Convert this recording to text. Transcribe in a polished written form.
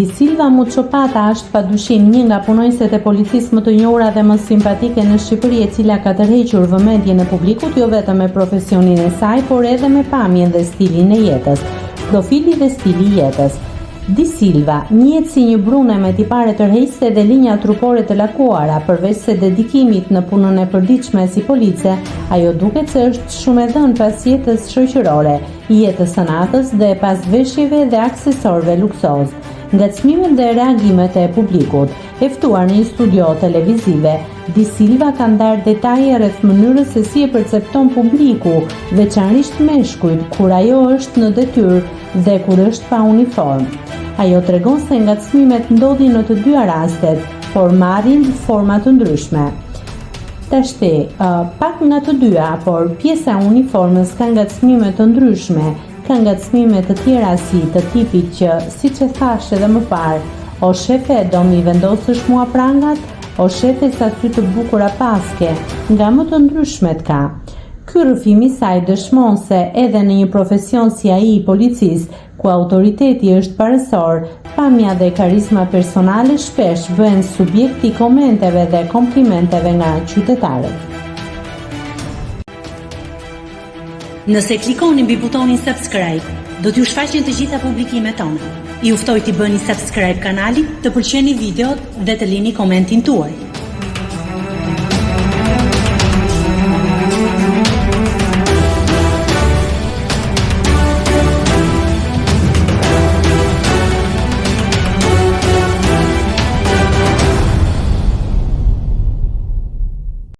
Di Silva Muçopata është padyshim një nga punonjësit e policisë më të njohura dhe më simpatike në Shqipëri, e cila ka tërhequr vëmendjen e publikut jo vetëm me profesionin e saj, por edhe me pamjen dhe stilin e jetës, profili dhe stili i jetës. Di Silva njihet si një brune me tipare tërheqëse dhe linja trupore të lakuara, përveç se dedikimit në punën e përditshme si police, ajo duket se është shumë e dhënë pas jetës shoqërore, jetës së natës dhe pas veshjeve dhe aksesorëve luksoz. Ngacmimet dhe reagimet e publikut, e ftuar në një studio televizive, Di Silva ka ndarë detaje rreth mënyrës se si e percepton publiku, veçanërisht meshkujt, kur ajo është në detyrë dhe kur është pa uniform. Ajo tregon se ngacmimet ndodhin në të dyja rastet, por marrin forma të ndryshme. Tashti, pak nga të dyja, por pjesa e uniformës ka ngacmime të ndryshme, ka ngacmime të tjera si të tipit që, siç e thash edhe më parë, o shefe do mi vendosësh mua prangat, o shefe sa ty të bukura paske, nga më të ndryshmet ka. Ky rrëfim i saj dëshmon se edhe në një profesion si ai i policisë, ku autoriteti është parësor, pamja dhe karizma personale shpesh bëhen subjekt i komenteve dhe komplimenteve nga qytetarët. Nëse klikoni mbi butonin subscribe, do t'ju shfaqen të gjitha publikimet tona. Ju ftoj t'i bëni subscribe kanalit, të pëlqeni videot dhe të lini komentin tuaj.